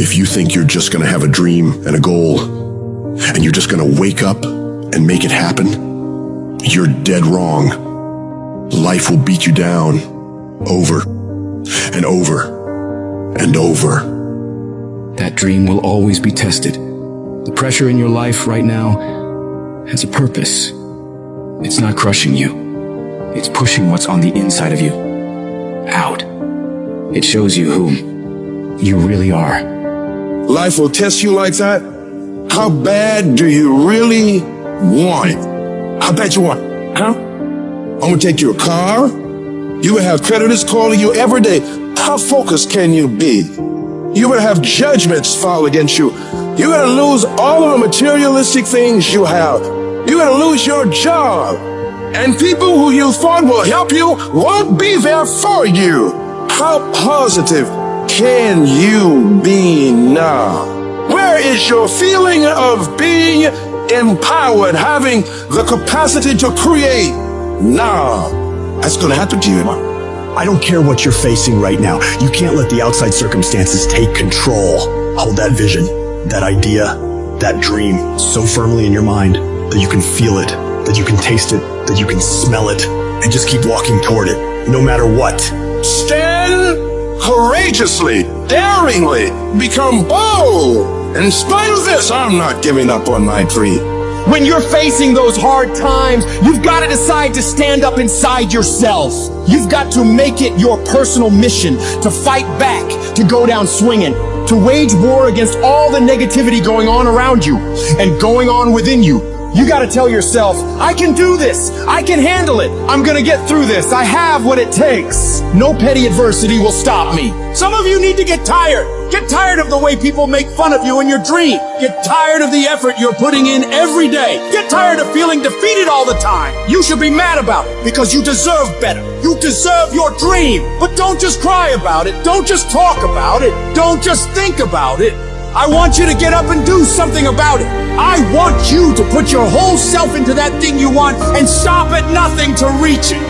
If you think you're just going to have a dream and a goal, and you're just going to wake up and make it happen, you're dead wrong. Life will beat you down over and over and over. That dream will always be tested. The pressure in your life right now has a purpose. It's not crushing you. It's pushing what's on the inside of you out. It shows you who you really are. Life will test you like that. How bad do you really want it? How bad you want it, huh? I'm gonna take your car. You will have creditors calling you every day. How focused can you be? You're gonna have judgments fall against you. You're gonna lose all of the materialistic things you have. You're gonna lose your job. And people who you thought will help you won't be there for you. How positive can you be now? Where is your feeling of being empowered, having the capacity to create now? That's gonna happen to you. I don't care what you're facing right now. You can't let the outside circumstances take control. Hold that vision, that idea, that dream so firmly in your mind that you can feel it, that you can taste it, that you can smell it, and just keep walking toward it, no matter what. Stand courageously, daringly, become bold. In spite of this, I'm not giving up on my dream. When you're facing those hard times, you've got to decide to stand up inside yourself. You've got to make it your personal mission to fight back, to go down swinging, to wage war against all the negativity going on around you and going on within you. You got to tell yourself, I can do this. I can handle it. I'm going to get through this. I have what it takes. No petty adversity will stop me. Some of you need to get tired. Get tired of the way people make fun of you in your dream. Get tired of the effort you're putting in every day. Get tired of feeling defeated all the time. You should be mad about it because you deserve better. You deserve your dream. But don't just cry about it. Don't just talk about it. Don't just think about it. I want you to get up and do something about it. I want you to put your whole self into that thing you want and stop at nothing to reach it.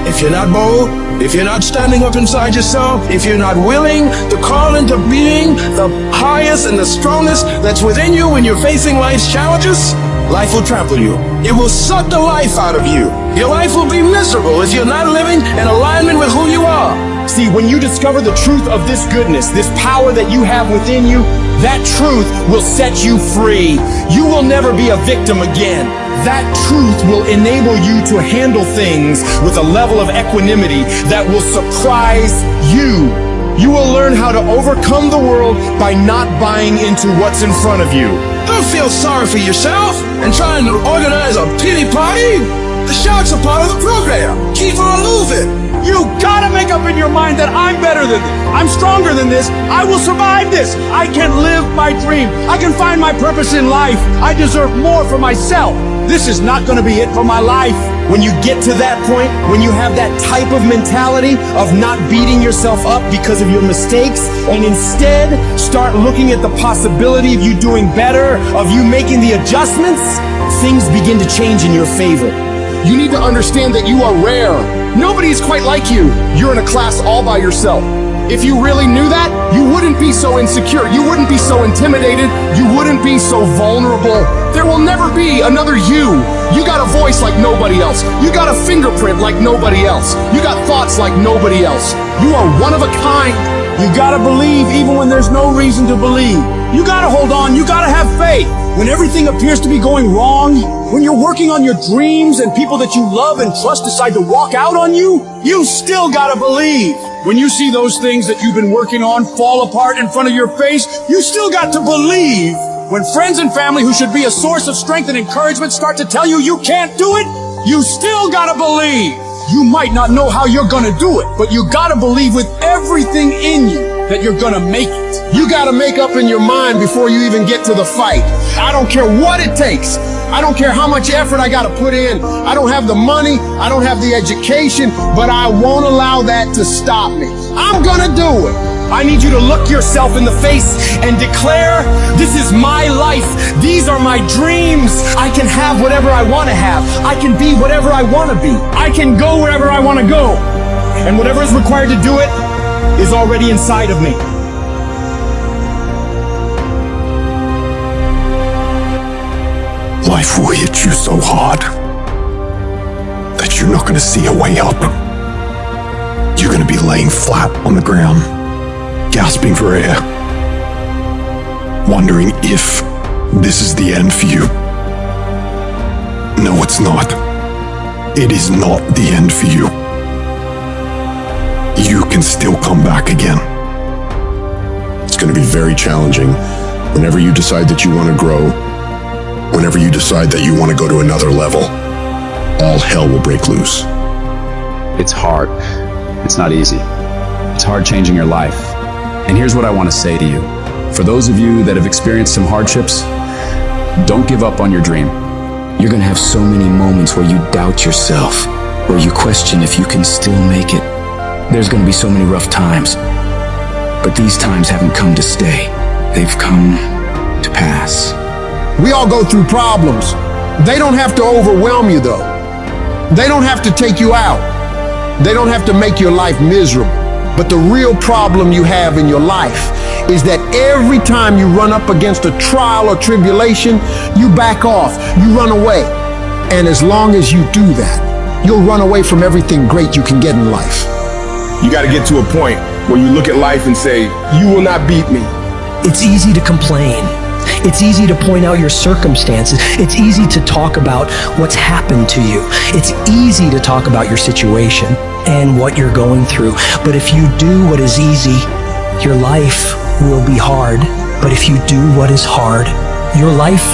If you're not bold, if you're not standing up inside yourself, if you're not willing to call into being the highest and the strongest that's within you when you're facing life's challenges, life will trample you. It will suck the life out of you. Your life will be miserable if you're not living in alignment with who you are. See, when you discover the truth of this goodness, this power that you have within you, that truth will set you free. You will never be a victim again. That truth will enable you to handle things with a level of equanimity that will surprise you. You will learn how to overcome the world by not buying into what's in front of you. Don't feel sorry for yourself and trying to organize a pity party. The sharks are part of the program. Keep on moving. You gotta make up in your mind that I'm better than this. I'm stronger than this. I will survive this. I can live my dream. I can find my purpose in life. I deserve more for myself. This is not gonna be it for my life. When you get to that point, when you have that type of mentality of not beating yourself up because of your mistakes, and instead start looking at the possibility of you doing better, of you making the adjustments, things begin to change in your favor. You need to understand that you are rare. Nobody is quite like you. You're in a class all by yourself. If you really knew that, you wouldn't be so insecure. You wouldn't be so intimidated. You wouldn't be so vulnerable. There will never be another you. You got a voice like nobody else. You got a fingerprint like nobody else. You got thoughts like nobody else. You are one of a kind. You gotta believe even when there's no reason to believe. You gotta hold on. You gotta have faith. When everything appears to be going wrong, when you're working on your dreams and people that you love and trust decide to walk out on you, you still gotta believe. When you see those things that you've been working on fall apart in front of your face, you still got to believe. When friends and family who should be a source of strength and encouragement start to tell you you can't do it, you still gotta believe. You might not know how you're gonna do it, but you gotta believe with everything in you that you're gonna make it. You gotta make up in your mind before you even get to the fight. I don't care what it takes. I don't care how much effort I gotta put in. I don't have the money, I don't have the education, but I won't allow that to stop me. I'm gonna do it. I need you to look yourself in the face and declare, this is my life. These are my dreams. I can have whatever I want to have. I can be whatever I want to be. I can go wherever I want to go. And whatever is required to do it is already inside of me. life will hit you so hard that you're not going to see a way up. You're going to be laying flat on the ground, gasping for air, wondering if this is the end for you. No, it's not. It is not the end for you. You can still come back again. It's going to be very challenging whenever you decide that you want to grow, whenever you decide that you want to go to another level. All hell will break loose. It's hard. It's not easy. It's hard changing your life. And here's what I want to say to you. For those of you that have experienced some hardships, don't give up on your dream. You're gonna have so many moments where you doubt yourself, where you question if you can still make it. There's gonna be so many rough times, but these times haven't come to stay. They've come to pass. We all go through problems. They don't have to overwhelm you though. They don't have to take you out. They don't have to make your life miserable. But the real problem you have in your life is that every time you run up against a trial or tribulation, you back off, you run away. And as long as you do that, you'll run away from everything great you can get in life. You got to get to a point where you look at life and say, you will not beat me. It's easy to complain. It's easy to point out your circumstances. It's easy to talk about what's happened to you. It's easy to talk about your situation and what you're going through. But if you do what is easy, your life will be hard. But if you do what is hard, your life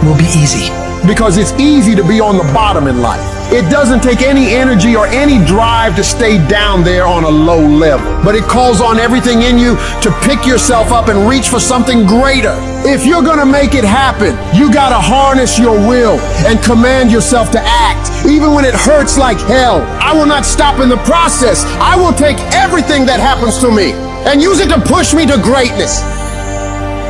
will be easy. Because it's easy to be on the bottom in life. It doesn't take any energy or any drive to stay down there on a low level. But it calls on everything in you to pick yourself up and reach for something greater. If you're gonna make it happen, you gotta harness your will and command yourself to act, even when it hurts like hell. I will not stop in the process. I will take everything that happens to me and use it to push me to greatness.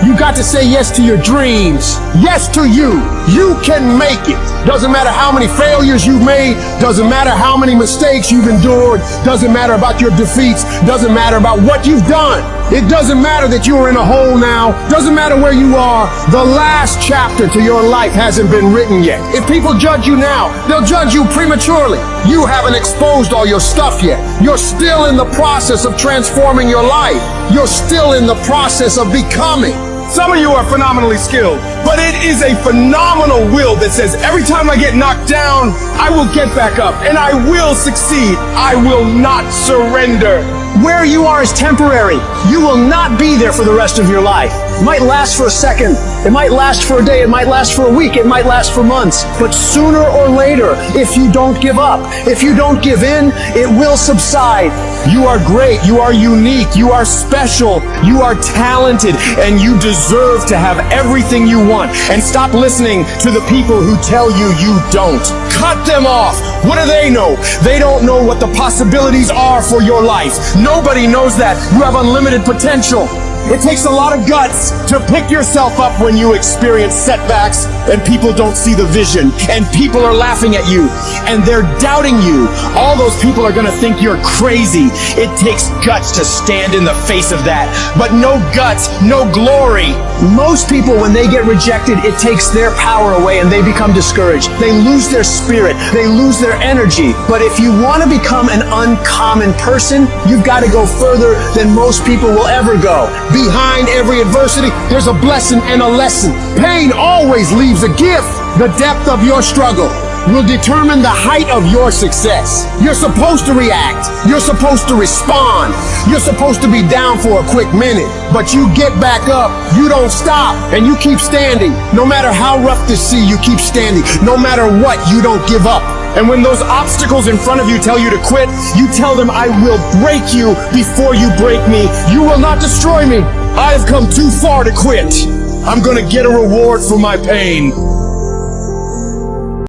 You got to say yes to your dreams, yes to you. You can make it. Doesn't matter how many failures you've made, doesn't matter how many mistakes you've endured, doesn't matter about your defeats, doesn't matter about what you've done. It doesn't matter that you're in a hole now, doesn't matter where you are. The last chapter to your life hasn't been written yet. If people judge you now, they'll judge you prematurely. You haven't exposed all your stuff yet. You're still in the process of transforming your life. You're still in the process of becoming. Some of you are phenomenally skilled, but it is a phenomenal will that says every time I get knocked down, I will get back up and I will succeed. I will not surrender. Where you are is temporary. You will not be there for the rest of your life. It might last for a second. It might last for a day. It might last for a week. It might last for months. But sooner or later, if you don't give up, if you don't give in, it will subside. You are great. You are unique. You are special. You are talented. And you deserve to have everything you want. And stop listening to the people who tell you you don't. Cut them off. What do they know? They don't know what the possibilities are for your life. Nobody knows that. You have unlimited potential. It takes a lot of guts to pick yourself up when you experience setbacks and people don't see the vision and people are laughing at you and they're doubting you. All those people are going to think you're crazy. It takes guts to stand in the face of that. But no guts, no glory. Most people, when they get rejected, it takes their power away and they become discouraged. They lose their spirit. They lose their energy. But if you want to become an uncommon person, you've got to go further than most people will ever go. Behind every adversity, there's a blessing and a lesson. Pain always leaves a gift. The depth of your struggle will determine the height of your success. You're supposed to react. You're supposed to respond. You're supposed to be down for a quick minute, but you get back up. You don't stop and you keep standing. No matter how rough the sea, you keep standing. No matter what, you don't give up. And when those obstacles in front of you tell you to quit, you tell them, I will break you before you break me. You will not destroy me. I have come too far to quit. I'm gonna get a reward for my pain.